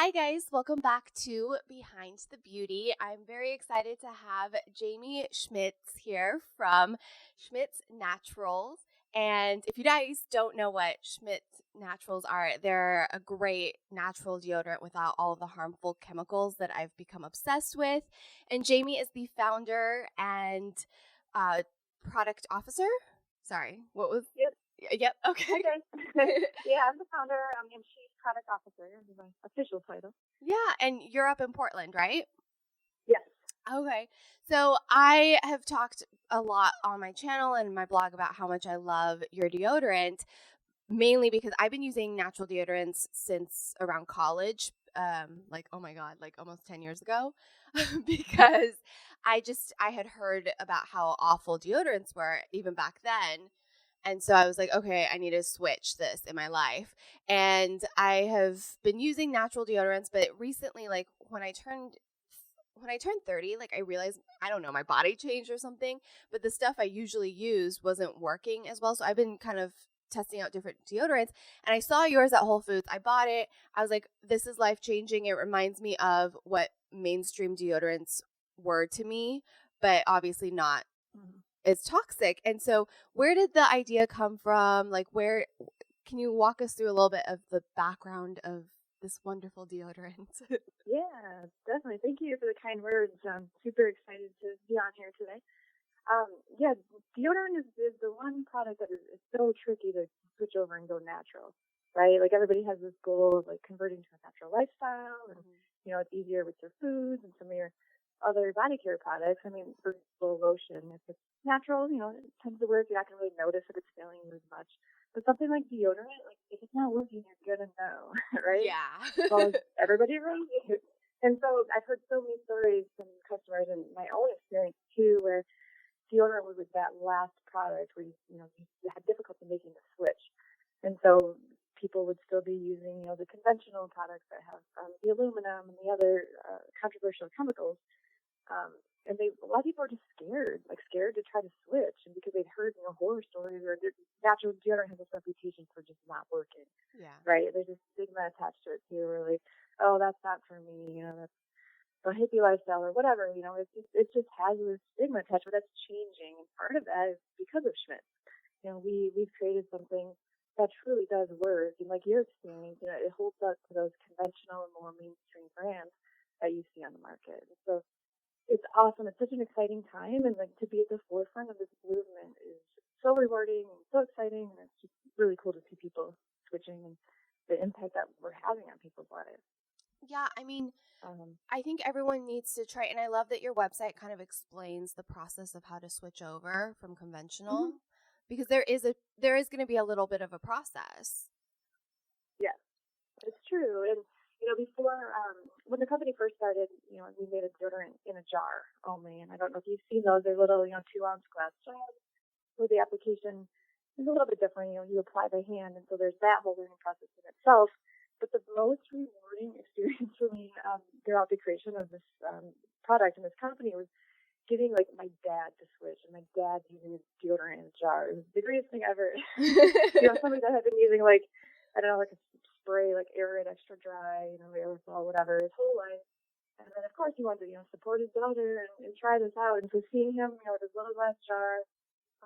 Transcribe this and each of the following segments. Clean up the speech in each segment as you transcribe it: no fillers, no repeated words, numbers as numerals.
Hi guys, welcome back to Behind the Beauty. I'm very excited to have Jaime Schmidt here from Schmidt's Naturals. And if you guys don't know what Schmidt's Naturals are, they're a great natural deodorant without all of the harmful chemicals that I've become obsessed with. And Jaime is the founder and product officer. Sorry, what was? Yep. Yep. Okay. Yeah, I'm the founder. I'm Chief Product Officer. Is my official title. Yeah, and you're up in Portland, right? Yes. Okay. So I have talked a lot on my channel and my blog about how much I love your deodorant, mainly because I've been using natural deodorants since around college. Oh my God, like almost 10 years ago, because I had heard about how awful deodorants were even back then. And so I was like, okay, I need to switch this in my life. And I have been using natural deodorants, but recently, like when I turned 30, like I realized, I don't know, my body changed or something, but the stuff I usually use wasn't working as well. So I've been kind of testing out different deodorants, and I saw yours at Whole Foods. I bought it. I was like, this is life changing. It reminds me of what mainstream deodorants were to me, but obviously not as toxic. And so where did the idea come from? Like, where can you walk us through a little bit of the background of this wonderful deodorant? Yeah, definitely. Thank you for the kind words. I'm super excited to be on here today. Yeah, deodorant is the one product that is so tricky to switch over and go natural, right? Like everybody has this goal of like converting to a natural lifestyle, and it's easier with your foods and some of your other body care products. I mean, for example, lotion, if it's natural, it tends to work. You're not gonna really notice if it's failing you as much. But something like deodorant, like if it's not working, you're gonna know, right? Yeah. Well, everybody around you. And so I've heard so many stories from customers and my own experience too, where deodorant was like that last product where you had difficulty making the switch, and so people would still be using the conventional products that have the aluminum and the other controversial chemicals, and a lot of people are just scared to try to switch, and because they'd heard horror stories or natural deodorant has this reputation for just not working. Yeah. Right? There's a stigma attached to it too, where like, oh, that's not for me, that's a hippie lifestyle or whatever, it just has this stigma attached, but that's changing. And part of that is because of Schmidt. We've created something that truly does work. And like your experience, it holds up to those conventional and more mainstream brands that you see on the market. And so it's awesome. It's such an exciting time. And like to be at the forefront of this movement is so rewarding and so exciting. And it's just really cool to see people switching and the impact that we're having on people's lives. Yeah, I mean, I think everyone needs to try, and I love that your website kind of explains the process of how to switch over from conventional, because there is going to be a little bit of a process. Yes, it's true. And before when the company first started, we made a deodorant in a jar only, and I don't know if you've seen those. They're little 2-ounce glass jars where the application is a little bit different. You apply by hand, and so there's that whole learning process in itself. But the most rewarding experience for me throughout the creation of this product and this company was getting like my dad to switch, and my dad using a deodorant in a jar. It was the greatest thing ever. Somebody that had been using like a spray, like Airite Extra Dry, aerosol, whatever, his whole life. And then of course he wanted to support his daughter and try this out. And so seeing him with his little glass jar,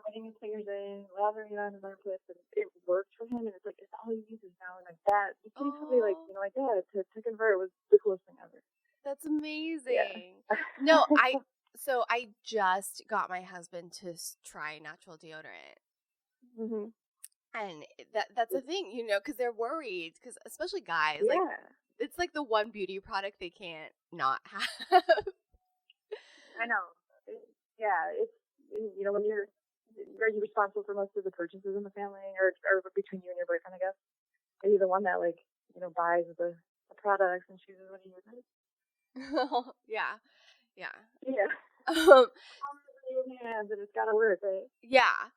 putting his fingers in, lathering it on his armpits, and it worked for him. And it's like, it's all he uses now. And like that, getting somebody like, my dad to convert was the coolest thing ever. That's amazing. Yeah. No, so I just got my husband to try natural deodorant. And that's a thing, because they're worried, because especially guys, like it's like the one beauty product they can't not have. I know. It's when are you responsible for most of the purchases in the family, or between you and your boyfriend, I guess? Are you the one that buys the products and chooses what he uses? Yeah. And it's gotta work, right? Yeah.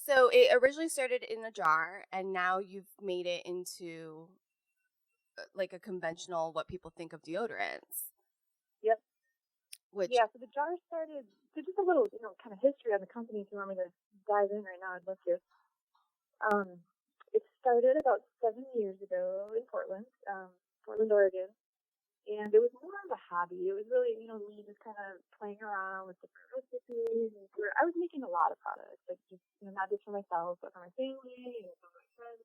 So it originally started in a jar, and now you've made it into like a conventional, what people think of deodorants. Yep. So the jar started. So just a little, kind of history on the company. If you want me to dive in right now, I'd love to. It started about 7 years ago in Portland. Portland, Oregon. And it was more of a hobby. It was really, me just kind of playing around with different recipes. And I was making a lot of products, like just, not just for myself, but for my family and for my friends.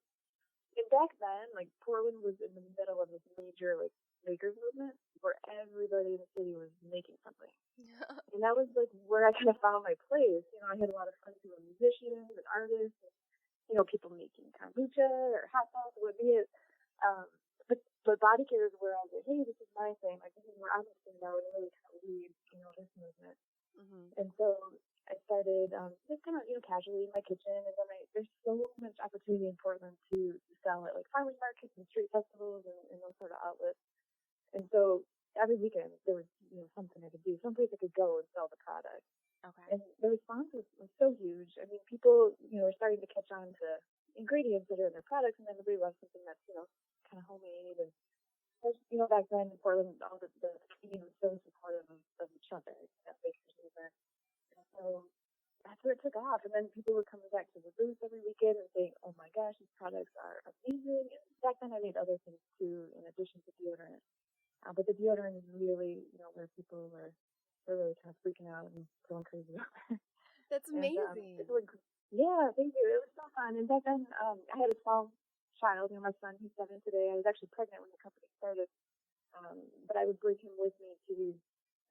And back then, like, Portland was in the middle of this major, like, makers movement where everybody in the city was making something. And that was, like, where I kind of found my place. I had a lot of friends who were musicians and artists, and, people making kombucha or hot sauce, or what be it. But body care is where I was like, hey, this is my thing. Like, this is where I'm going to stand out and really kind of lead, this movement. Mm-hmm. And so I started just kind of, casually in my kitchen. And then there's so much opportunity in Portland to sell at, like, farmers markets and street festivals and those sort of outlets. And so every weekend there was, something I could do, someplace I could go and sell the product. Okay. And the response was so huge. I mean, people, are starting to catch on to ingredients that are in their products, and everybody loves something that's, kind of homemade. And back then in Portland, all the community was so supportive of each other, that bakers movement. And so that's where it took off. And then people were coming back to the booth every weekend and saying, oh my gosh, these products are amazing. And back then I made other things too, in addition to deodorant. But the deodorant is really, where people were really kind of freaking out and going crazy over. That's amazing. Yeah, thank you. It was so fun. And back then, I had a small child, my son, he's 7 today. I was actually pregnant when the company started. But I would bring him with me to these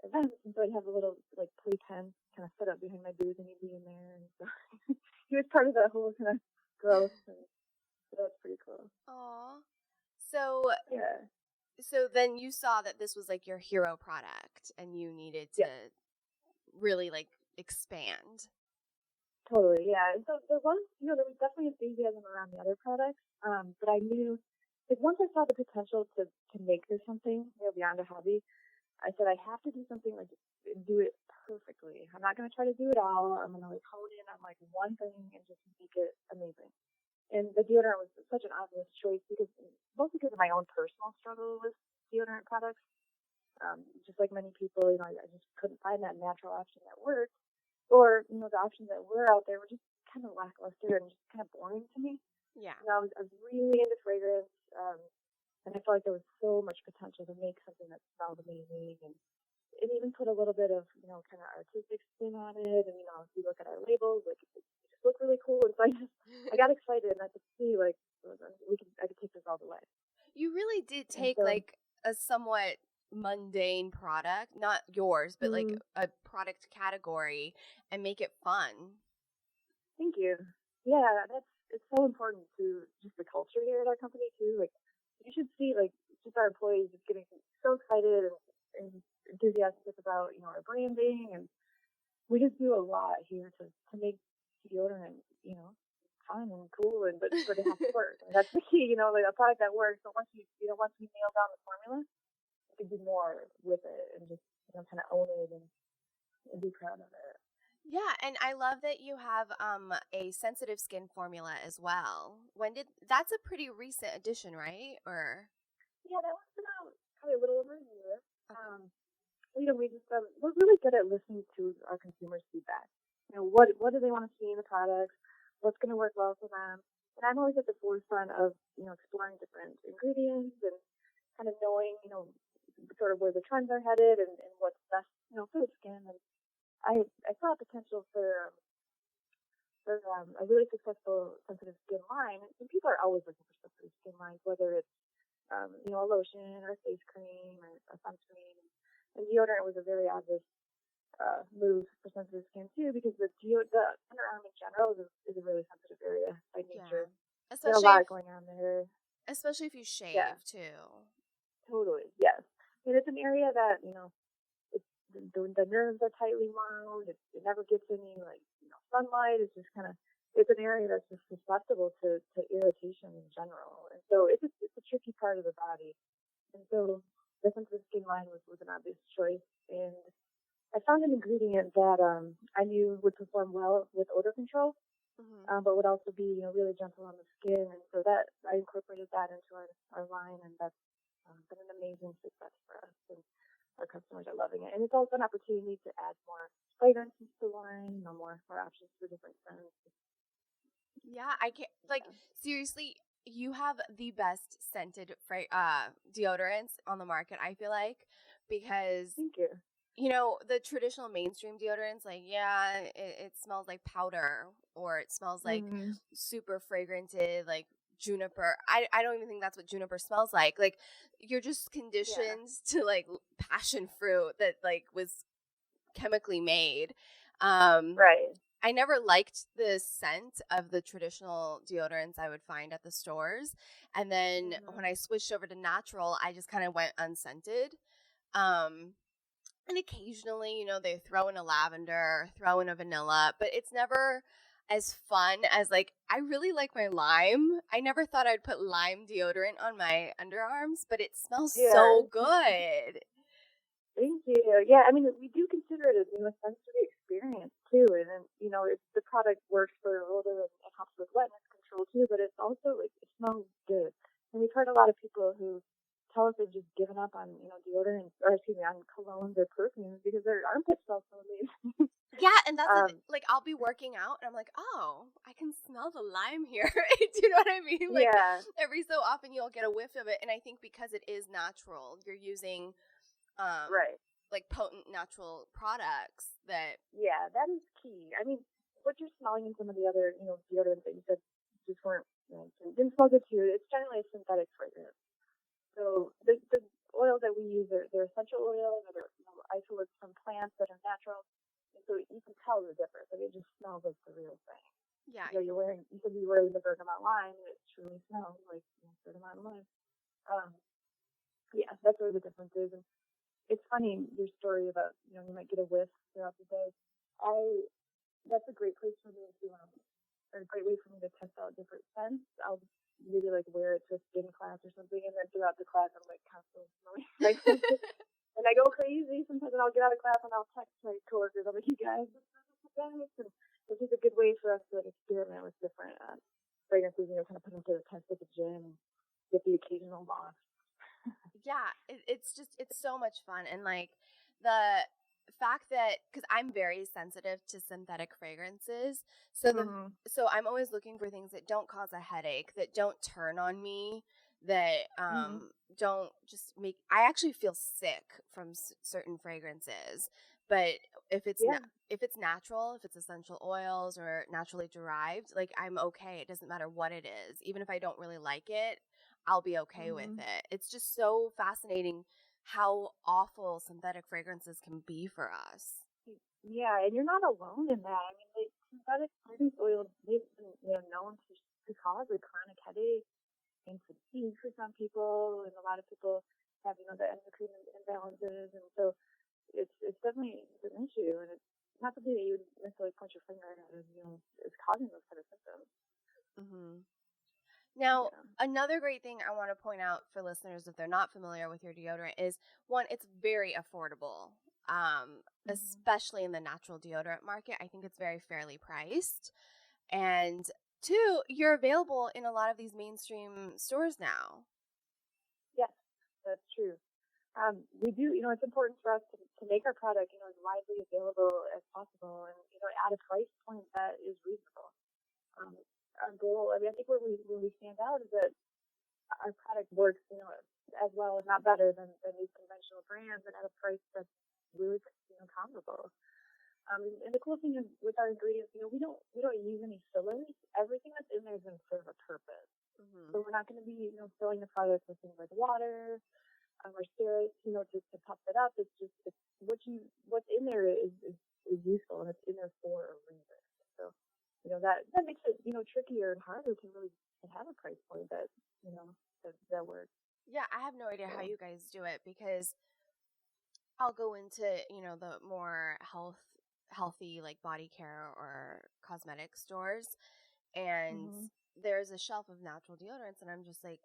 events, and so I'd have a little, like, playpen kind of set up behind my booth, and he'd be in there. And so he was part of that whole kind of growth, and so that's pretty cool. Aw. So, yeah. So then you saw that this was, like, your hero product, and you needed to really, like, expand. Totally, yeah. And so there was definitely enthusiasm around the other products, but I knew, like, once I saw the potential to make this something, beyond a hobby, I said I have to do something, like, do it perfectly. I'm not going to try to do it all. I'm going to, like, hone in on, like, one thing and just make it amazing. And the deodorant was such an obvious choice mostly because of my own personal struggle with deodorant products. Just like many people, I just couldn't find that natural option that worked. Or, the options that were out there were just kind of lackluster and just kind of boring to me. Yeah. I was really into fragrance, and I felt like there was so much potential to make something that smelled amazing and even put a little bit of, kind of artistic spin on it. And, if you look at our labels, like, it just looked really cool. And so I got excited, and I could see, like, I could take this all the way. You really did take, like, a somewhat mundane product, not yours, but like a product category, and make it fun. Thank you. Yeah, it's so important to just the culture here at our company too. Like, you should see, like, just our employees just getting so excited and enthusiastic about, our branding, and we just do a lot here to make deodorant, fun and cool, but it has to work. And that's the key, like a product that works. So once we nail down the formula, we can do more with it and just, kind of own it and be proud of it. Yeah, and I love that you have a sensitive skin formula as well. That's a pretty recent addition, right? Or yeah, that was about probably a little over a year. We're really good at listening to our consumers' feedback. What do they want to see in the products? What's going to work well for them? And I'm always at the forefront of, exploring different ingredients and kind of knowing, sort of where the trends are headed and what's best, for the skin. And I saw potential for a really successful sensitive skin line. And people are always looking for sensitive skin lines, whether it's, a lotion or a face cream or a sunscreen. And deodorant was a very obvious move for sensitive skin too, because the underarm in general is a really sensitive area by nature. Yeah. There's a lot going on there. Especially if you shave too. Totally, yes. And it's an area that, the nerves are tightly wound. It never gets any, like, sunlight. It's just kind of, it's an area that's just susceptible to irritation in general. And so it's a tricky part of the body. And so the sensitive skin line was an obvious choice. And I found an ingredient that I knew would perform well with odor control, but would also be, really gentle on the skin. And so that I incorporated that into our line, and that's been an amazing success for us. And our customers are loving it. And it's also an opportunity to add more fragrances to the line, more options for different scents. Yeah, I can't, seriously, you have the best scented deodorants on the market, I feel like, because, Thank you. the traditional mainstream deodorants, like, yeah, it smells like powder, or it smells like Mm-hmm. super fragranted, like juniper. I don't even think that's what juniper smells like. Like, you're just Yeah. conditioned to, like, passion fruit that, like, was chemically made. Right. I never liked the scent of the traditional deodorants I would find at the stores. And then Mm-hmm. when I switched over to natural, I just kind of went unscented. Um, and occasionally, they throw in a lavender, throw in a vanilla, but it's never as fun as, like, I really like my lime. I never thought I'd put lime deodorant on my underarms, but it smells Yeah. so good. Thank you. Yeah, I mean, we do consider it as a sensory experience too, and then if the product works for odor and helps with wetness control too, but it's also like it smells good. And we've heard a lot of people who tell us they've just given up on deodorant, or excuse me, on colognes or perfumes because their armpits smell so amazing. Yeah, and that's um, like, I'll be working out and I'm like, oh, I can smell the lime here. Do you know what I mean? Like, yeah, every so often you'll get a whiff of it, and I think because it is natural, you're using right. like potent natural products that. Yeah, that is key. I mean, what you're smelling in some of the other deodorants that you said just weren't didn't smell good to you. It's generally a synthetic fragrance. So the oils that we use they're essential oils, or they're isolates from plants that are natural. And so you can tell the difference. Like it just smells like the real thing. Yeah. You said you're wearing the bergamot lime, and it truly smells like bergamot lime. Um, yeah, that's where the difference is. And it's funny your story about you might get a whiff throughout the day. I That's a great place for me to or a great way for me to test out different scents. I'll maybe like wear it to a spin class or something, and then throughout the class I'm like constantly smelling fragrances. And I go crazy sometimes, and I'll get out of class and I'll text my coworkers. I'm like, "You guys, this is nice." And this is a good way for us to experiment with different fragrances. Kind of put them to the test at the gym and get the occasional loss. Yeah, it's so much fun. And, like, the fact that, because I'm very sensitive to synthetic fragrances, Mm-hmm. so I'm always looking for things that don't cause a headache, that don't turn on me, that Mm-hmm. don't just make. I actually feel sick from certain fragrances, but if it's Yeah. if it's natural, if it's essential oils or naturally derived, like, I'm okay. It doesn't matter what it is, even if I don't really like it. I'll be okay with Mm-hmm. it. It's just so fascinating how awful synthetic fragrances can be for us. Yeah, and you're not alone in that. I mean, synthetic fragrance oils, they've been known to cause a chronic headache and fatigue for some people, and a lot of people have the endocrine imbalances, and so it's definitely an issue, and it's not something that you would necessarily point your finger at as is causing those kind of symptoms. Hmm. Now, Yeah. another great thing I want to point out for listeners, if they're not familiar with your deodorant, is one, it's very affordable, Mm-hmm. especially in the natural deodorant market. I think it's very fairly priced. And two, you're available in a lot of these mainstream stores now. Yes, that's true. We do, it's important for us to make our product, as widely available as possible, and at a price point that is reasonable. Um, our goal, I mean, I think where we stand out is that our product works, as well, if not better than these conventional brands, and at a price that's really, comparable. And the cool thing is with our ingredients, we don't use any fillers. Everything that's in there is going to serve a purpose. Hmm. So we're not going to be, filling the product with things like water or steroids, to puff it up. It's just what's in there is useful, and it's in there for a reason. So, that makes it trickier and harder to really have a price point that that works. Yeah, I have no idea how So, you guys do it, because I'll go into, the more healthy, like, body care or cosmetic stores, and hmm there's a shelf of natural deodorants, and I'm just like,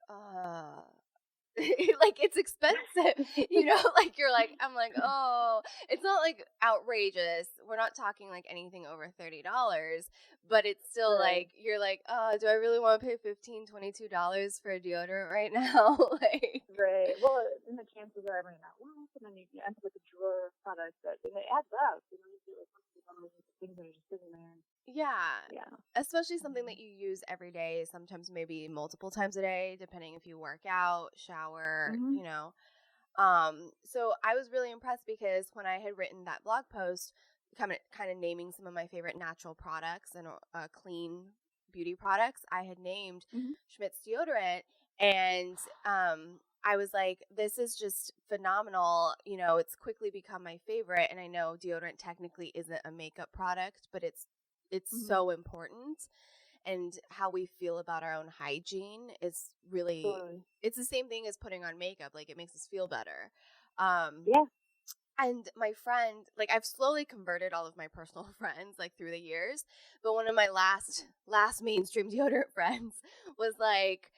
like, it's expensive, like, I'm like, oh, it's not like outrageous. We're not talking like anything over $30, but it's still right. like, you're like, oh, do I really want to pay $15, $22 for a deodorant right now? Like, Right. Well, in the chances are I might not work, and then you end up with a drawer of products and it adds up. You know, you feel like things that are just sitting there. Yeah. Yeah. Especially something that you use every day, sometimes maybe multiple times a day, depending if you work out, shower, Mm-hmm. you know. So I was really impressed because when I had written that blog post, kind of naming some of my favorite natural products and clean beauty products, I had named Mm-hmm. Schmidt's deodorant, and I was like, this is just phenomenal. You know, it's quickly become my favorite, and I know deodorant technically isn't a makeup product, but it's Mm-hmm. so important. And how we feel about our own hygiene is really, it's the same thing as putting on makeup. Like, it makes us feel better. Yeah. And my friend, like, I've slowly converted all of my personal friends, like, through the years. But one of my last mainstream deodorant friends was like,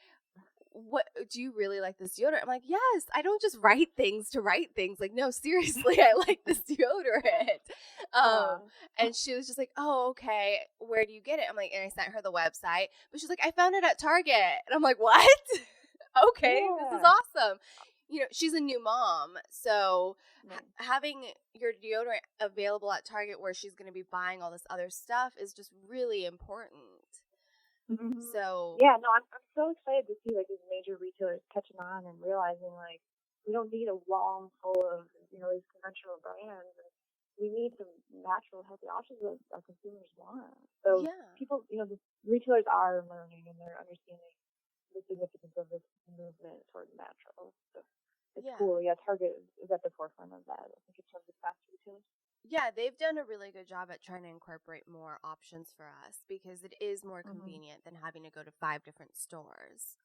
what, do you really like this deodorant? I'm like, yes, I don't just write things to write things. Like, no, seriously, I like this deodorant. And she was just like, oh, okay, where do you get it? I'm like, and I sent her the website, but she's like, I found it at Target. And I'm like, what? Okay, this is awesome. You know, she's a new mom, so having your deodorant available at Target where she's going to be buying all this other stuff is just really important. Mm-hmm. So yeah, no, I'm so excited to see like these major retailers catching on and realizing like we don't need a wall full of these conventional brands. And we need some natural, healthy options that our consumers want. So people, the retailers are learning and they're understanding the significance of this movement toward natural. So it's cool. Yeah, Target is at the forefront of that. I think in terms of fast retailers. Yeah, they've done a really good job at trying to incorporate more options for us because it is more convenient than having to go to 5 different stores.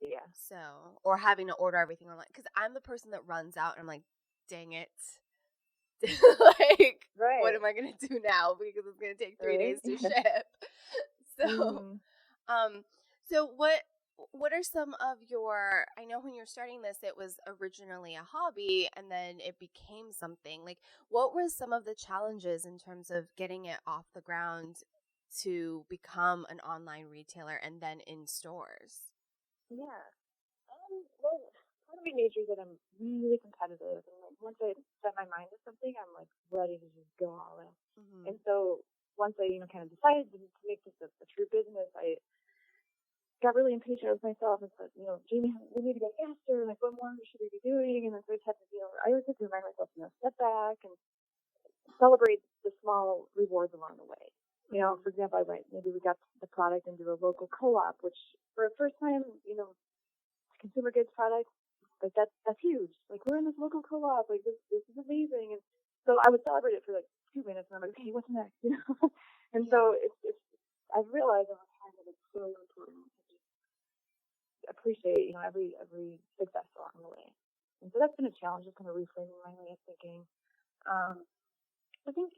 Yeah. So, or having to order everything online. Because I'm the person that runs out and I'm like, dang it. Like, what am I going to do now? Because it's going to take 3 days to ship. So, so what are some of your, I know when you're starting this, it was originally a hobby and then it became something. Like, what were some of the challenges in terms of getting it off the ground to become an online retailer and then in stores? Yeah. Well, part of my nature is that I'm really competitive. And like, once I set my mind to something, I'm like ready to just go all in. Mm-hmm. And so once I, kind of decided to make this a true business, I got really impatient with myself and said, Jamie, we need to go faster. Like, what more should we be doing? And then so I had to, I always had to remind myself, step back and celebrate the small rewards along the way. For example, maybe we got the product into a local co-op, which for a first time, consumer goods product, like that's huge. Like, we're in this local co-op, like this is amazing. And so I would celebrate it for like 2 minutes, and I'm like, okay, what's next? And so it's I've realized over time that it's so important appreciate, every success along the way. And so that's been a challenge, just kind of reframing my way of thinking. I think,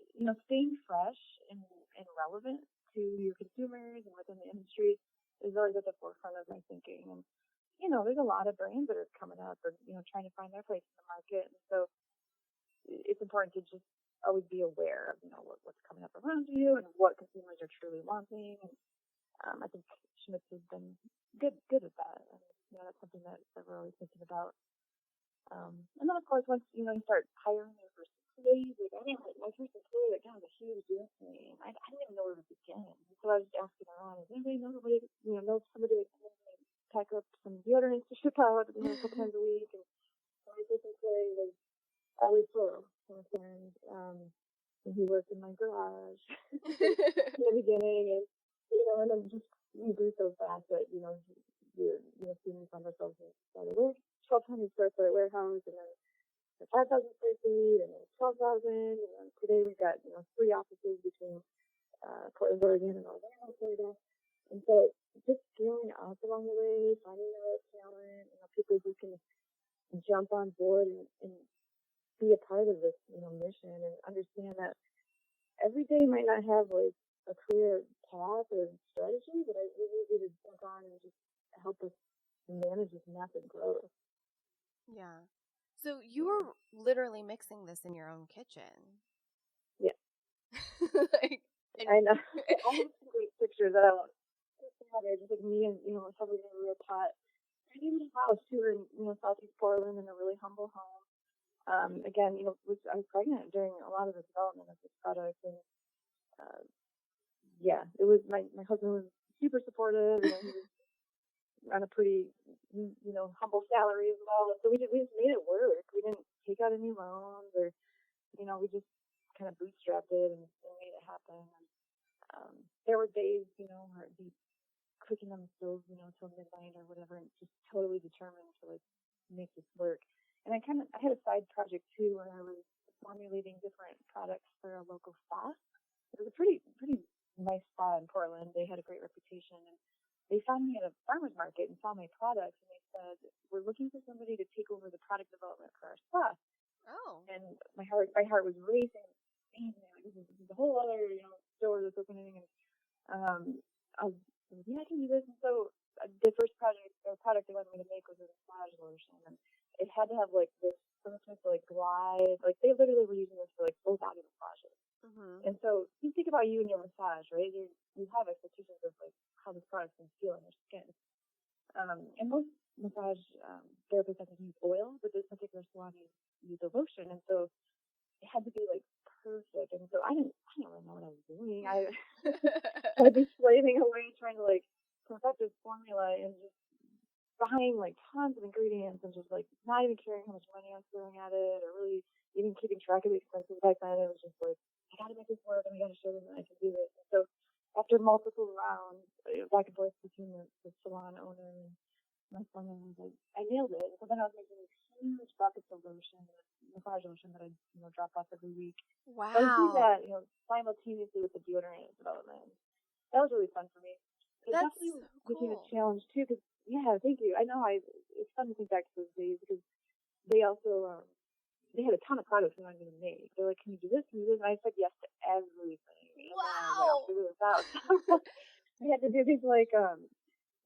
staying fresh and relevant to your consumers and within the industry is always at the forefront of my thinking. And, there's a lot of brands that are coming up or, trying to find their place in the market. And so it's important to just always be aware of, what's coming up around you and what consumers are truly wanting. And I think Schmidt has been good at that. And, that's something that we're always thinking about. And then, of course, once, you start hiring your first employees, like, my first employee, that kind of was a huge deal for me. I didn't even know where to begin. And so I was just asking around, does anybody know somebody that can pack up some deodorants to ship out, a couple times a week? And my first employee was a referral from a friend, and he worked in my garage in the beginning. And, and then just, we grew so fast that, we're students on ourselves and started work. 1,200 square foot warehouse, and then 5,000 square feet, and then 12,000, and then today we've got 3 offices between Portland, Oregon, and Orlando, Florida. And so just scaling up along the way, finding the right talent, people who can jump on board and be a part of this mission, and understand that every day might not have like a clear path or strategy, but I really need you to jump on and just help us manage this massive growth. Yeah. So you were literally mixing this in your own kitchen. Yeah. Like, I know. I have some great pictures that I love. Just like me and, somebody in a real pot pretty little house too, in Southeast Portland, in a really humble home. Again, I was pregnant during a lot of the development of this product, and it was my husband was super supportive. He was on a pretty humble salary as well, so we just made it work. We didn't take out any loans, or we just kind of bootstrapped it and made it happen. And there were days, where I'd be cooking on the stove, till midnight or whatever, and just totally determined to like make this work. And I had a side project too where I was formulating different products for a local spa. It was a pretty nice spa in Portland. They had a great reputation, and they found me at a farmer's market and saw my products, and they said, "We're looking for somebody to take over the product development for our spa." Oh. And my heart was racing. This is a whole other store that's opening, and I was I can do this. And so the first product they wanted me to make was a massage lotion, and it had to have like this perfect like glide. Like they literally were using this for like full body massages. Mm-hmm. And so you think about you and your massage, right? You have expectations of like how this product's going to feel on your skin. And most massage therapists have to use oil, but this particular salon used a lotion, and so it had to be like perfect. And so I didn't really know what I was doing. I'd be slaving away trying to like perfect this formula and just buying like tons of ingredients and just like not even caring how much money I was throwing at it, or really even keeping track of the expenses back then. It was just like, I gotta make this work, and I gotta show them that I can do it. And so after multiple rounds back and forth between the salon owner and my son, I nailed it. And so then I was making these huge buckets of lotion, massage lotion that I'd drop off every week. Wow. So I was doing that simultaneously with the deodorant development. That was really fun for me. It That's definitely so cool. became a challenge too, because thank you. I know it's fun to think back to those days, because they also they had a ton of products they wanted me to make. They're like, "Can you do this? Can you do this?" And I said yes to everything. And wow. then I was like, "I'll figure this out." I had to do these like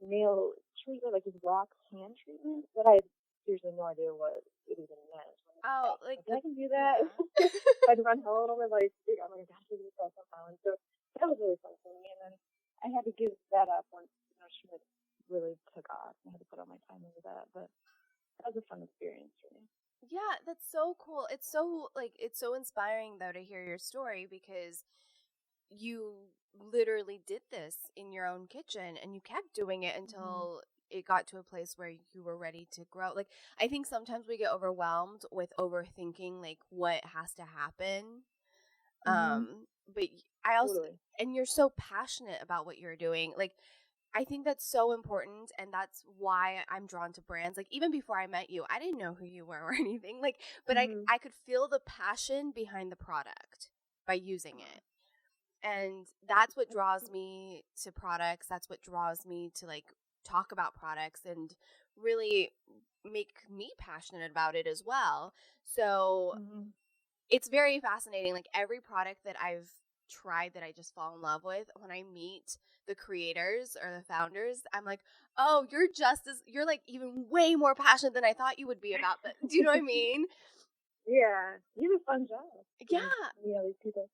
nail treatment, like this wax hand treatment that I had seriously no idea what it even meant. Oh, like I can do that. Yeah. I'd run home and like, I'm like, I got to do this somehow. And so that was really fun for me. And then I had to give that up once Schmidt really took off. I had to put all my time into that, but that was a fun experience for me. Yeah, that's so cool. It's so inspiring though to hear your story, because you literally did this in your own kitchen and you kept doing it until it got to a place where you were ready to grow. Like, I think sometimes we get overwhelmed with overthinking like what has to happen. But I also and you're so passionate about what you're doing. Like, I think that's so important, and that's why I'm drawn to brands. Like, even before I met you, I didn't know who you were or anything. Like, but I could feel the passion behind the product by using it. And that's what draws me to products. That's what draws me to like talk about products and really make me passionate about it as well. So it's very fascinating. Like, every product that I've tried that I just fall in love with, when I meet the creators or the founders, I'm like, oh, you're like even way more passionate than I thought you would be about that. Do you know what I mean? Yeah, you have a fun job. Yeah. These people.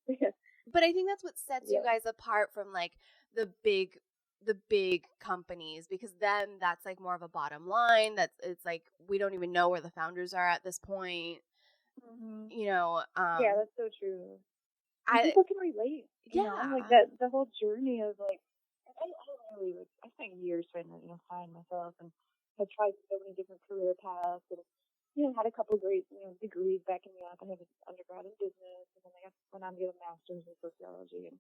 But I think that's what sets you guys apart from like the big companies, because then that's like more of a bottom line. It's like we don't even know where the founders are at this point. Yeah, that's so true. People can relate. You know, like that the whole journey of like I spent years trying to find myself, and had tried so many different career paths, and had a couple great degrees backing me up. I have an undergrad in business, and then I went on to get a master's in sociology, and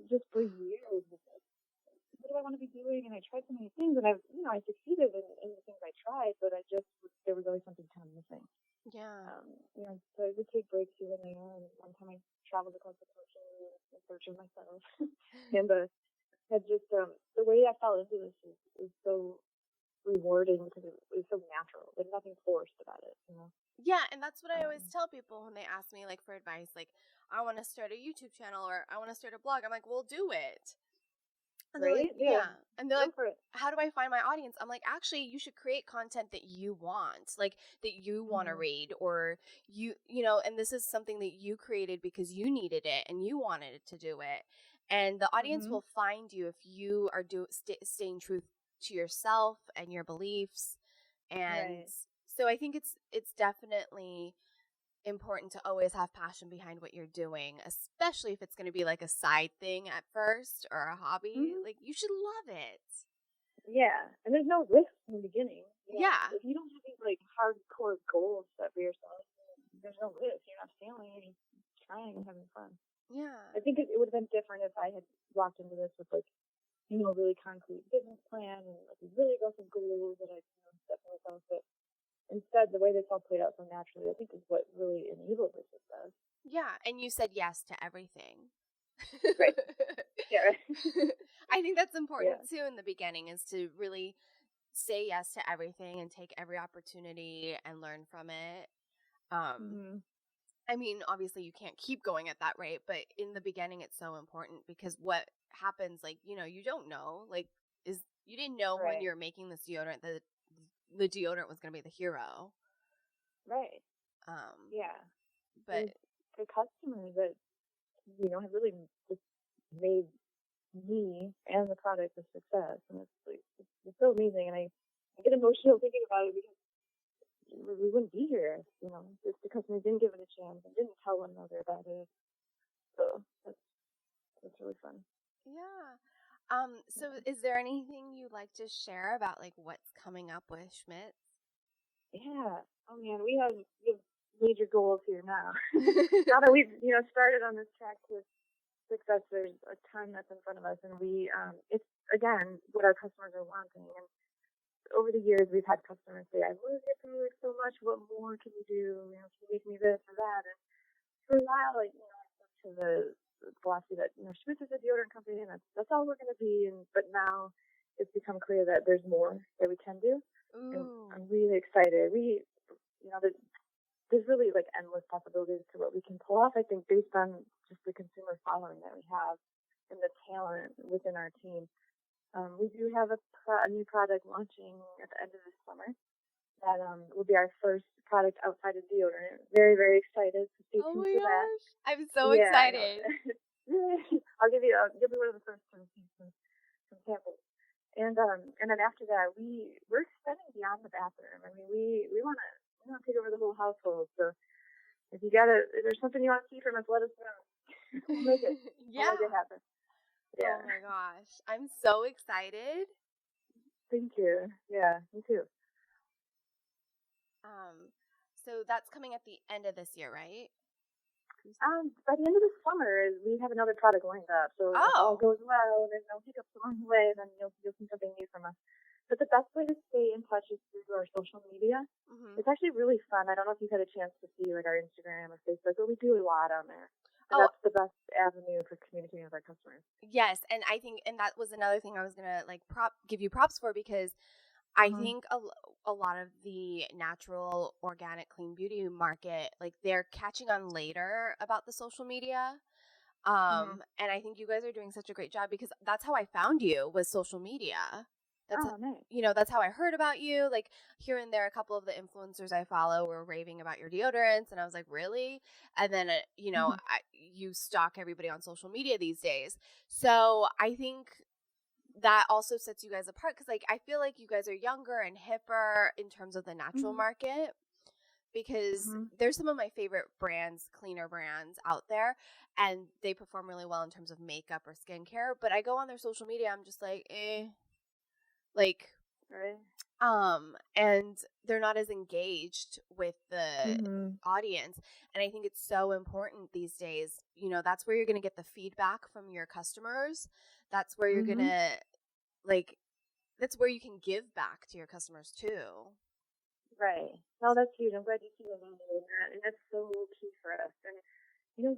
just for years, what do I want to be doing? And I tried so many things, and I succeeded in the things I tried, but there was always something kind of missing. Yeah. So I would take breaks here and there, and one time I traveled across the country in search of myself, and had just the way I fell into this is so rewarding, because it was so natural. There's nothing forced about it, Yeah, and that's what I always tell people when they ask me like for advice. Like, I want to start a YouTube channel, or I want to start a blog. I'm like, well, do it. And right? Like, yeah. And they're like, how do I find my audience? I'm like, actually, you should create content that you want, like that you want to read, or and this is something that you created because you needed it and you wanted to do it. And the audience will find you if you are staying true to yourself and your beliefs. And Right. so I think it's definitely important to always have passion behind what you're doing, especially if it's going to be like a side thing at first or a hobby. Hmm. Like, you should love it. Yeah, and there's no risk in the beginning. Yeah. If you don't have these like hardcore goals set for yourself, there's no risk. You're not failing. You're just trying and having fun. Yeah. I think it would have been different if I had walked into this with like a really concrete business plan and like really aggressive goals that I set for myself. But instead, the way this all played out so naturally, I think is what really enabled this success. Yeah, and you said yes to everything. Right. Yeah. I think that's important Yeah. too in the beginning, is to really say yes to everything and take every opportunity and learn from it. Um, Mm-hmm. I mean, obviously you can't keep going at that rate, but in the beginning it's so important, because what happens, like, you don't know, like, you didn't know when Right. you were making this deodorant that the deodorant was going to be the hero. Right. Um, Yeah. but And the customers that have really just made me and the product a success, and it's so amazing. And I get emotional thinking about it because we wouldn't be here, if the customers didn't give it a chance and didn't tell one another about it. So that's really fun. yeah. So is there anything you'd like to share about like what's coming up with Schmidt? Yeah. Oh man, we have major goals here now. Now that we've started on this track to success, there's a ton that's in front of us, and it's again what our customers are wanting. And over the years, we've had customers say, "I love your product so much. What more can you do? Can you make me this or that?" And for a while, I stuck to the philosophy that Schmitz is a deodorant company, and that's all we're going to be. But now it's become clear that there's more that we can do, and Ooh. I'm really excited. There's really like endless possibilities to what we can pull off. I think based on just the consumer following that we have and the talent within our team. We do have a new product launching at the end of this summer that will be our first product outside of deodorant. Very, very excited to stay Oh tuned my for that. gosh. I'm so Yeah, I know. excited. You'll be one of the first to receive some samples. And then after that, we're extending beyond the bathroom. I mean, we wanna take over the whole household. So if there's something you want to see from us, let us know. We'll make it. We'll Yeah. make it happen. Oh Yeah. my gosh. I'm so excited. Thank you. Yeah, me too. So that's coming at the end of this year, right? By the end of the summer, we have another product lined up. So if all Oh. goes well, there's no hiccups along the way, then you'll see something new from us. But the best way to stay in touch is through our social media. Mm-hmm. It's actually really fun. I don't know if you've had a chance to see like our Instagram or Facebook, but we do a lot on there. And Oh, that's the best avenue for communicating with our customers. yes, and I think, and that was another thing I was gonna like give you props for, because I Mm-hmm. think a lot of the natural, organic, clean beauty market, like, they're catching on later about the social media. Mm-hmm. And I think you guys are doing such a great job, because that's how I found you, was social media. That's Oh, nice. that's how I heard about you. Like, here and there, a couple of the influencers I follow were raving about your deodorants, and I was like, really? And then Mm-hmm. you stalk everybody on social media these days, so I think that also sets you guys apart, because like I feel like you guys are younger and hipper in terms of the natural Mm-hmm. market, because Mm-hmm. there's some of my favorite brands, cleaner brands out there, and they perform really well in terms of makeup or skincare, but I go on their social media, I'm just like, like, Right. and they're not as engaged with the Mm-hmm. audience. And I think it's so important these days. That's where you're going to get the feedback from your customers. That's where you're going Mm-hmm. to, like, that's where you can give back to your customers too. Right. No, that's huge. I'm glad you see the value in that, and that's so key for us. And we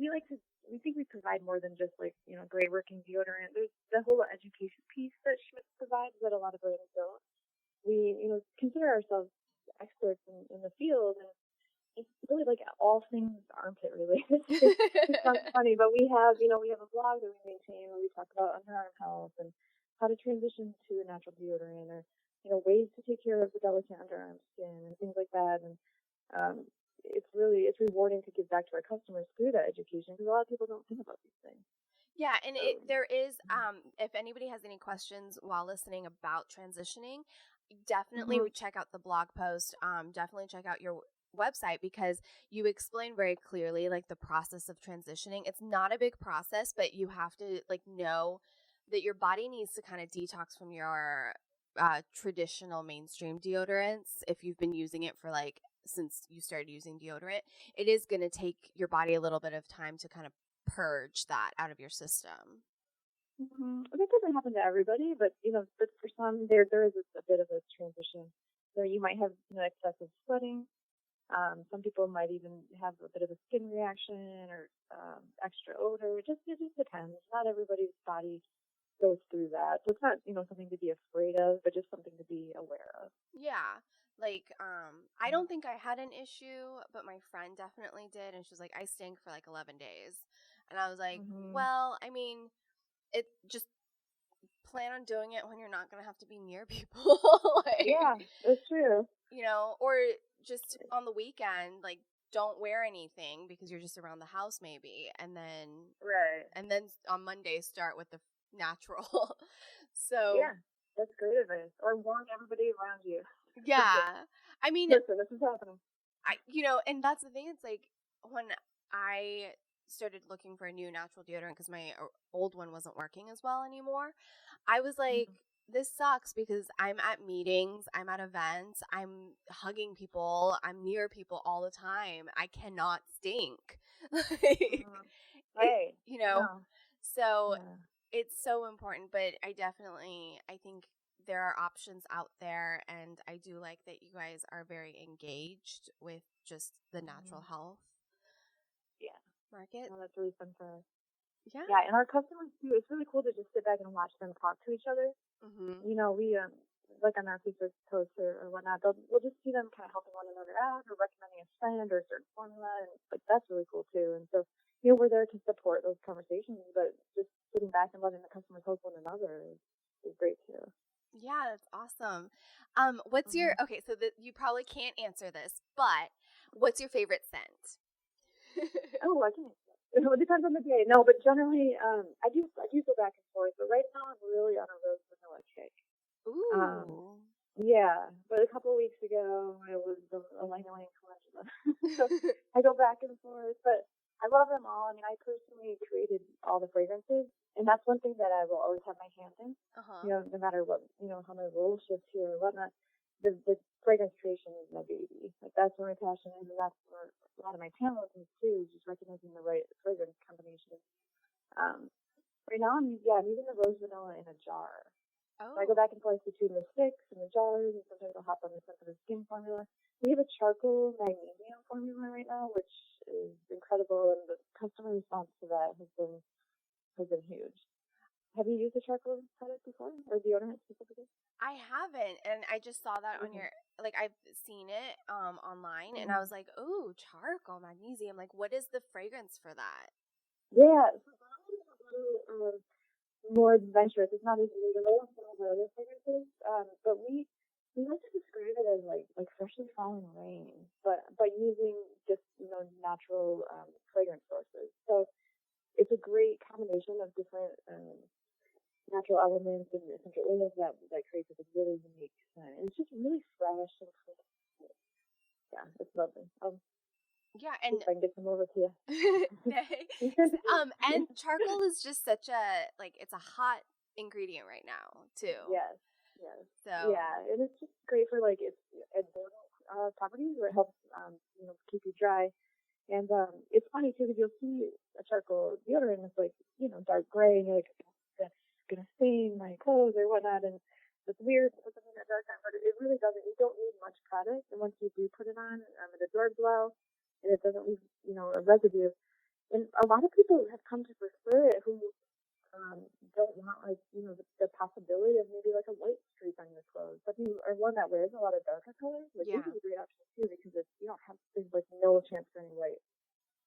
think we provide more than just like great working deodorant. There's the whole education piece that Schmidt provides that a lot of brands don't. We consider ourselves experts in the field, and it's really like all things armpit related. It sounds funny, but we have a blog that we maintain where we talk about underarm health and how to transition to a natural deodorant, or ways to take care of the delicate underarm skin and things like that. And um, it's rewarding to give back to our customers through that education, because a lot of people don't think about these things. Yeah, and there is, if anybody has any questions while listening about transitioning, definitely Mm-hmm. check out the blog post. Definitely check out your website because you explain very clearly like the process of transitioning. It's not a big process, but you have to like know that your body needs to kind of detox from your traditional mainstream deodorants. If you've been using it for like since you started using deodorant, it is going to take your body a little bit of time to kind of purge that out of your system. That doesn't happen to everybody, but but for some, there is a bit of a transition. So you might have excessive sweating. Some people might even have a bit of a skin reaction or extra odor. It just depends. Not everybody's body goes through that, so it's not something to be afraid of, but just something to be aware of. Yeah. Like, I don't think I had an issue, but my friend definitely did. And she was like, I stink for like 11 days. And I was like, Mm-hmm. well, I mean, it just plan on doing it when you're not going to have to be near people. Like, Yeah, that's true. or just on the weekend, like, don't wear anything because you're just around the house maybe. Right. And then on Monday, start with the natural. So, Yeah, that's great advice. Or warn everybody around you. yeah. I mean, Listen, this is happening. and that's the thing. It's like when I started looking for a new natural deodorant because my old one wasn't working as well anymore, I was like, Mm-hmm. this sucks because I'm at meetings, I'm at events, I'm hugging people, I'm near people all the time. I cannot stink. Like, Mm-hmm. it, Right. you I know, know. so Yeah. it's so important, but I think there are options out there, and I do like that you guys are very engaged with just the natural Mm-hmm. health Yeah. market. No, that's really fun for us. Yeah. Yeah, and our customers too. It's really cool to just sit back and watch them talk to each other. Mhm. We like on our Facebook posts or whatnot, we'll just see them kind of helping one another out or recommending a friend or a certain formula, and like that's really cool too. And so we're there to support those conversations, but just sitting back and letting the customers help one another is great too. Yeah, that's awesome. What's your Mm-hmm. okay? So you probably can't answer this, but what's your favorite scent? Oh, I can. It depends on the day. No, but generally, I do go back and forth. But right now, I'm really on a rose vanilla kick. Um, Ooh. yeah, but a couple of weeks ago, I was a Lang calendula. So I go back and forth, but I love them all. I mean, I personally created all the fragrances, and that's one thing that I will always have my hand in. Uh-huh. No matter what, how my role shifts here or whatnot, the fragrance creation is my baby. Like that's where my passion is, and that's where a lot of my talent is too. Just recognizing the right fragrance combination. Um, right now, I'm using the rose vanilla in a jar. So I go Oh. back and forth between the sticks and the jars, and sometimes I'll hop on the sensitive skin formula. We have a charcoal magnesium formula right now, which is incredible, and the customer response to that has been huge. Have you used a charcoal product before, or deodorant specifically? I haven't, and I just saw that on Mm-hmm. your like I've seen it online, and I Mm-hmm. was like, "Ooh, charcoal magnesium! Like, what is the fragrance for that?" Yeah, so that one is a little more adventurous. It's not as neutral as some of the other fragrances, but we like to describe it as like freshly fallen rain, but using just natural fragrance sources. So it's a great combination of different natural elements and essential oils that creates this really unique scent. And it's just really fresh and clean. Yeah, it's lovely. Yeah, See and if I can get some over to you. and charcoal is just such a like it's a hot ingredient right now too. Yes, yes, So, yeah, and it's just great for like its adsorbent properties where it helps keep you dry. And it's funny too because you'll see a charcoal deodorant that's like dark gray, and you're like, that's gonna stain my clothes or whatnot, and it's weird to put something that dark on, but it really doesn't. You don't need much product, and once you do put it on, it absorbs well, and it doesn't leave a residue. And a lot of people have come to prefer it who don't want like the possibility of maybe like a white streak on your clothes. But if you are one that wears a lot of darker colors, like this yeah. is a great option too because you don't have there's like no transferring white.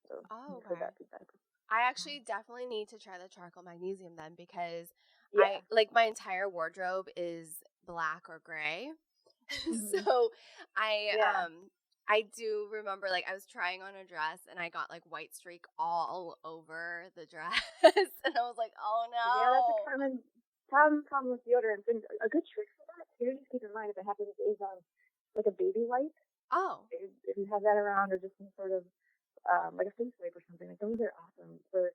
So Oh, you've heard okay. that feedback. I actually definitely need to try the charcoal magnesium then because I Yeah. like my entire wardrobe is black or gray. Hmm. So I Yeah. I do remember, like, I was trying on a dress and I got like white streak all over the dress, and I was like, "Oh Yeah, that's a no!" common problem with deodorants. And a good trick for that too, just keep in mind if it happens, is like a baby wipe. Oh, If you have that around, or just some sort of like a face wipe or something, like those are awesome for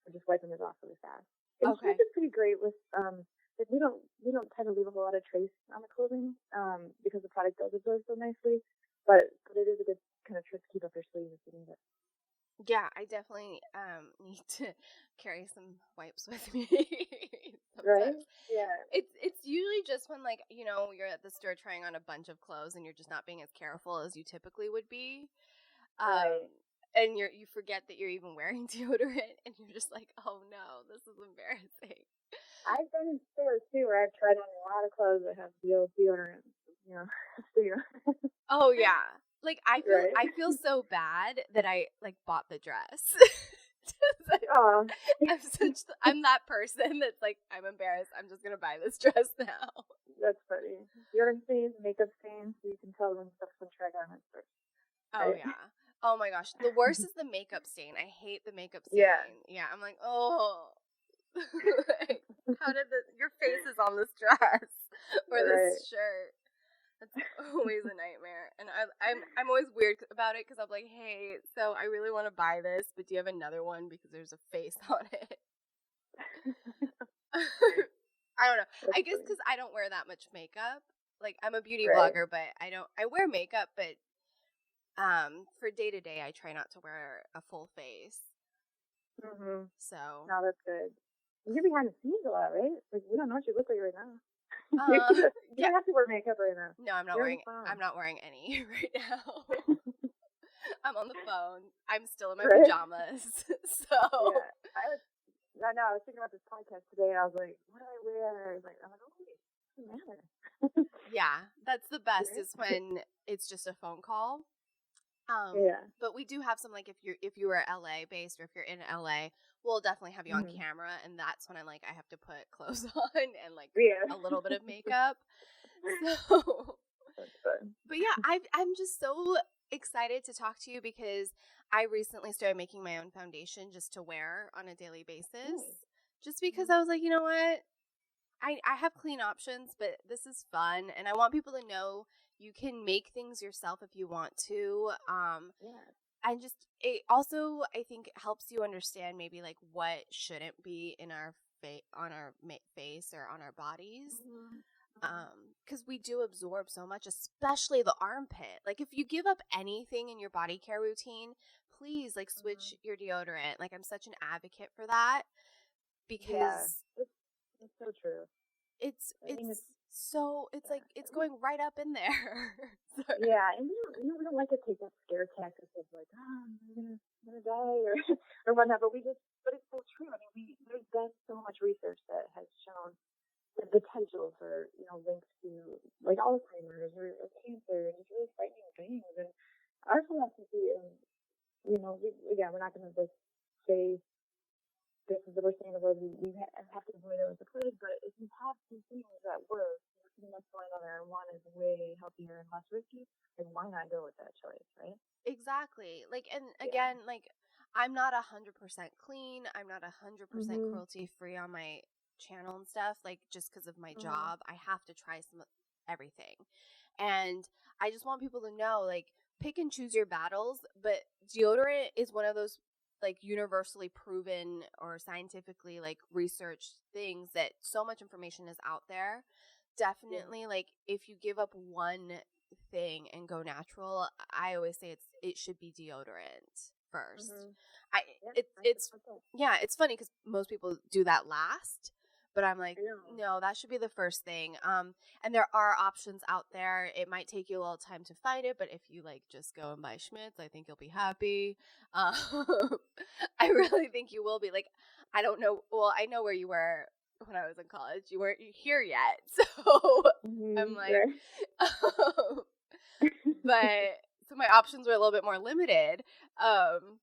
just wiping it off really fast. And okay. Schmidt is pretty great with like we don't tend to leave a whole lot of trace on the clothing because the product does absorb so nicely. But it is a good kind of trick to keep up your sleeve if you need it. Yeah, I definitely need to carry some wipes with me Right? sometimes. Yeah. It's usually just when, like, you're at the store trying on a bunch of clothes and you're just not being as careful as you typically would be. Right. And you forget that you're even wearing deodorant, and you're just like, "Oh no, this is embarrassing." I've been in stores too where I've tried on a lot of clothes that have deodorant. You know, so Oh yeah. Like, right. I feel so bad that I like bought the dress. Oh, I'm that person that's like, I'm embarrassed. I'm just gonna buy this dress now. that's funny. Deodorant stains, makeup stains, so you can tell when stuff's been tried on at first. Oh Right? yeah. Oh my gosh. The worst is the makeup stain. I hate the makeup Yeah. stain. Yeah. I'm like, oh. Like, how did your face is on this dress or Right. this shirt? That's always a nightmare. And I'm always weird about it because I'm like, hey, so I really want to buy this, but do you have another one because there's a face on it? I don't know. That's I guess funny. because I don't wear that much makeup. Like, I'm a beauty Right. blogger, but I wear makeup, but for day to day, I try not to wear a full face. Mhm. So, No, that's good. You're behind the scenes a lot, right? Like we don't know what you look like right now. You yeah. don't have to wear makeup right now. No, I'm not You're on wearing. the phone. I'm not wearing any right now. I'm on the phone. I'm still in my Right? pajamas. So, Yeah. I know. I was thinking about this podcast today, and I was like, "What do I wear?" I'm like, "Oh, wait, it doesn't matter." yeah, that's the best Right? is when it's just a phone call. Yeah. But we do have some, like, if you are LA based or if you're in LA, we'll definitely have you on Mhm. camera, and that's when I have to put clothes on and like Yeah. a little bit of makeup. So, That's fun. but yeah, I'm just so excited to talk to you because I recently started making my own foundation just to wear on a daily basis. Mm. Just because Mhm. I was like, you know what? I have clean options, but this is fun, and I want people to know you can make things yourself if you want to. Yeah. And just it also I think helps you understand maybe like what shouldn't be in our on our face or on our bodies. Mhm. Mhm. Because we do absorb so much, especially the armpit. Like, if you give up anything in your body care routine, please like switch Mhm. your deodorant. Like, I'm such an advocate for that Yeah. because That's so true. I mean, it's like it's going right up in there. So, yeah, and we don't like to take that scare tactic of like, I'm gonna die or or whatnot. But it's so true. I mean, there's been so much research that has shown the potential for links to like Alzheimer's or cancer and just really frightening things. And our philosophy, and we're not gonna just say this is the worst thing in the world. You have to avoid it with the plague. But if you have some things that work, something that's going on there, and one is way healthier and less risky, then why not go with that choice, right? exactly. Like, and Yeah. again, like, I'm not 100% clean. I'm not 100% Mhm. cruelty free on my channel and stuff. Like, just because of my Mhm. job, I have to try some everything. And I just want people to know, like, pick and choose your battles. But deodorant is one of those like universally proven or scientifically like researched things that so much information is out there. Yeah. Definitely, like, if you give up one thing and go natural, I always say it should be deodorant first. Mhm. I Yeah. it's 100%. yeah, it's funny because most people do that last, but I'm like, I know. no, that should be the first thing. And there are options out there. It might take you a little time to find it, but if you like just go and buy Schmidt's, I think you'll be happy. Um, I really think you will be. Like, I don't know. Well, I know where you were when I was in college. You weren't here yet, so I'm Mhm. like, Right. um, but so my options were a little bit more limited. Um,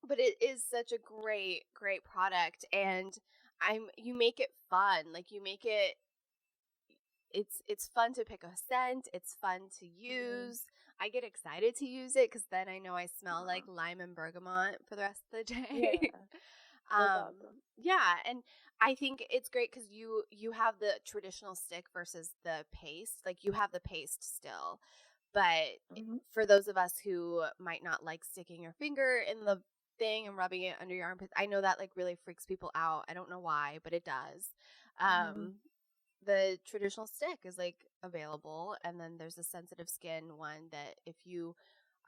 but it is such a great product, and you make it fun. Like, you make it's fun to pick a scent. It's fun to Mhm. use. I get excited to use it because then I know I smell like Uh-huh. lime and bergamot for the rest of the day. Yeah, that's awesome. Yeah, and I think it's great because you have the traditional stick versus the paste. Like you have the paste still, but Hmm. for those of us who might not like sticking your finger in the thing and rubbing it under your armpits, I know that like really freaks people out. I don't know why, but it does. Hmm. The traditional stick is like available, and then there's a sensitive skin one that if you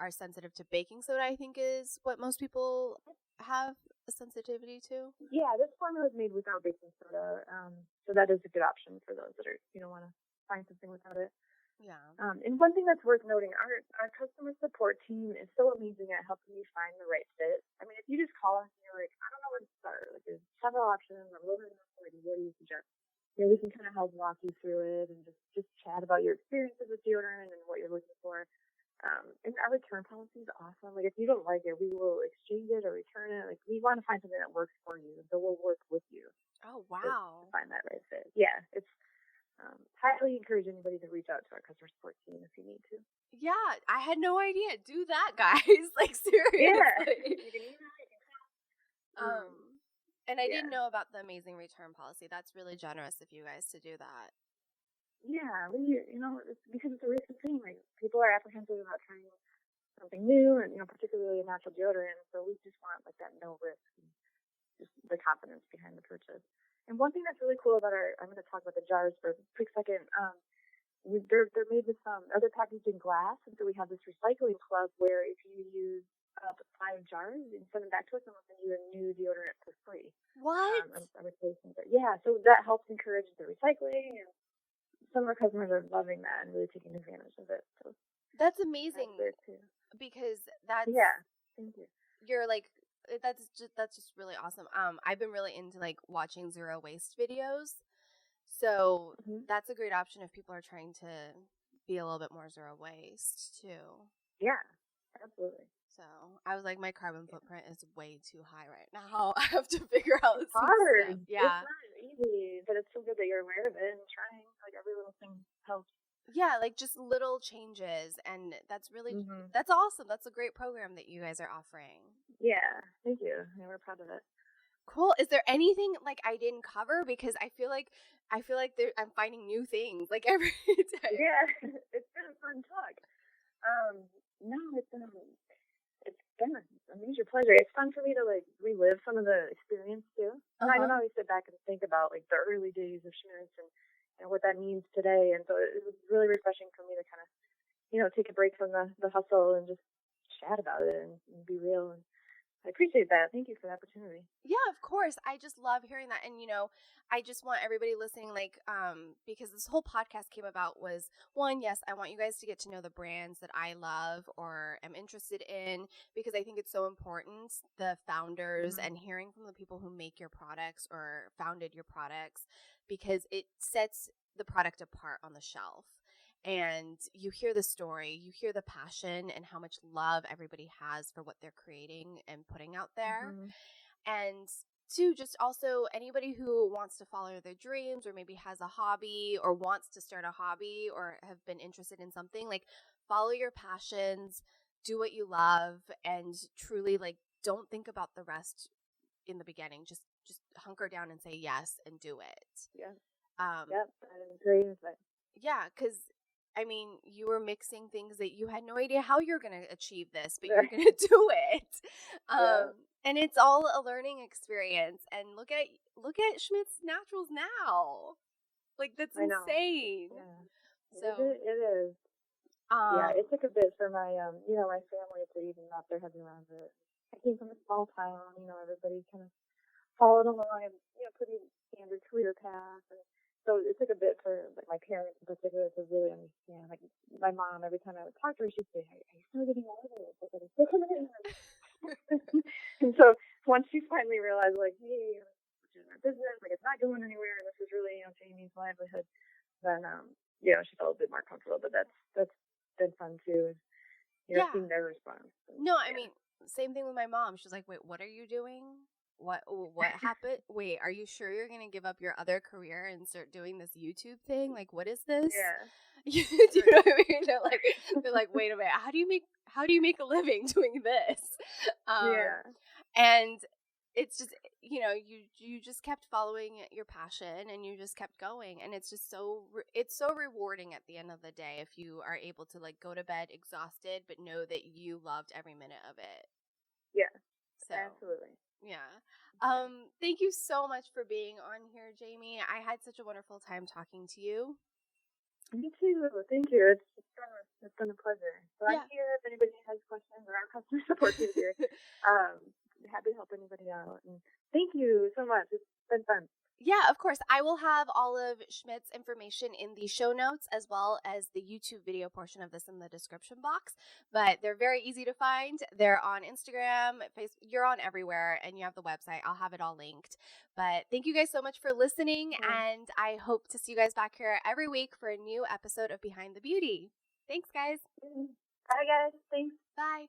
are sensitive to baking soda, I think is what most people have a sensitivity to. Yeah, this formula is made without baking soda, so that is a good option for those that are want to find something without it. Yeah. And one thing that's worth noting, our customer support team is so amazing at helping you find the right fit. I mean, if you just call us and you're like, I don't know where to start, like there's several options, I'm a little bit like, what do you suggest? We can kind of help walk you through it and just chat about your experiences with deodorant and what you're looking for. And our return policy is awesome. Like, if you don't like it, we will exchange it or return it. Like, we want to find something that works for you, so we'll work with you Oh, to wow. find that right fit. Yeah, it's highly encourage anybody to reach out to our customer support team if you need to. Yeah, I had no idea. Do that, guys. Like Yeah, seriously. you can email, you can call. Um, and I Yeah, didn't know about the amazing return policy. That's really generous of you guys to do that. yeah. It's because it's a risky thing. Like, people are apprehensive about trying something new, and particularly a natural deodorant. So we just want like that no risk, and just the confidence behind the purchase. And one thing that's really cool about I'm going to talk about the jars for a quick second. They're made with other packaged in glass, and so we have this recycling club where if you use up 5 jars, you can send them back to us, and we'll send you a new deodorant for free. What? A replacement. Yeah, so that helps encourage the recycling, and some of our customers are loving that and really taking advantage of it. So That's that's amazing there too. because that's Yeah, thank you. you're like that's just really awesome. I've been really into like watching zero waste videos. So Hmm. that's a great option if people are trying to be a little bit more zero waste too. Yeah, absolutely. So I was like, my carbon footprint is way too high right now. I have to figure out It's some stuff. hard. It's Yeah. not easy, but it's so good that you're aware of it and trying. Like, every little thing helps. Yeah, like just little changes. And Hmm. that's awesome. That's a great program that you guys are offering. Yeah, thank you. Yeah, we're proud of it. Cool. Is there anything like I didn't cover? Because I'm finding new things like every day. Yeah, it's been a fun talk. No, it's been a major pleasure. It's fun for me to like relive some of the experience too. And I Uh-huh. don't always sit back and think about like the early days of Schmitz and what that means today. And so it was really refreshing for me to kind of take a break from the hustle and just chat about it and be real. And I appreciate that. Thank you for the opportunity. Yeah, of course. I just love hearing that. And I just want everybody listening, like, because this whole podcast came about was one, yes, I want you guys to get to know the brands that I love or am interested in, because I think it's so important, the founders Mm-hmm. and hearing from the people who make your products or founded your products, because it sets the product apart on the shelf. And you hear the story, you hear the passion and how much love everybody has for what they're creating and putting out there. Mm-hmm. And two, just also anybody who wants to follow their dreams or maybe has a hobby or wants to start a hobby or have been interested in something, like follow your passions, do what you love, and truly like don't think about the rest in the beginning. Just hunker down and say yes and do it. Yeah. Um, Yep. That is great insight. yeah, because I mean, you were mixing things that you had no idea how you're going to achieve this, but you're going to do it. Yeah. And it's all a learning experience. And look at Schmidt's Naturals now. Like that's I know. insane. Yeah. So, It is. Yeah, um, it took a bit for my my family to even wrap their heads around it. I came from a small town, everybody kind of followed along a pretty standard career path, and so it took a bit for like my parents in particular to really understand. Like, my mom, every time I would talk to her, she'd say, "Are you still getting older? Like, are you still coming in?" And so once she finally realized, like, hey, we're doing our business, like it's not going anywhere, and this is really Jamie's livelihood, then she felt a bit more comfortable. But that's been fun too, yeah. seeing their response. And, No, I yeah. mean, same thing with my mom. She was like, "Wait, what are you doing?" what happened? Wait, are you sure you're going to give up your other career and start doing this YouTube thing? Like, what is this? Yeah. Do you know what I mean? They're like, wait a minute, how do you make a living doing this? Yeah. And it's just, you just kept following your passion and you just kept going, and it's just it's so rewarding at the end of the day if you are able to like go to bed exhausted but know that you loved every minute of it. Yeah. So Absolutely. yeah. Thank you so much for being on here, Jaime. I had such a wonderful time talking to you. Me too. Thank you. It's been a pleasure. So Yeah. I'm here if anybody has questions, or our customer support team here. Happy to help anybody out. And thank you so much. It's been fun. Yeah, of course. I will have all of Schmidt's information in the show notes, as well as the YouTube video portion of this in the description box. But they're very easy to find. They're on Instagram, Facebook. You're on everywhere, and you have the website. I'll have it all linked. But thank you guys so much for listening, and I hope to see you guys back here every week for a new episode of Behind the Beauty. Thanks, guys. Bye, guys. Thanks. Bye.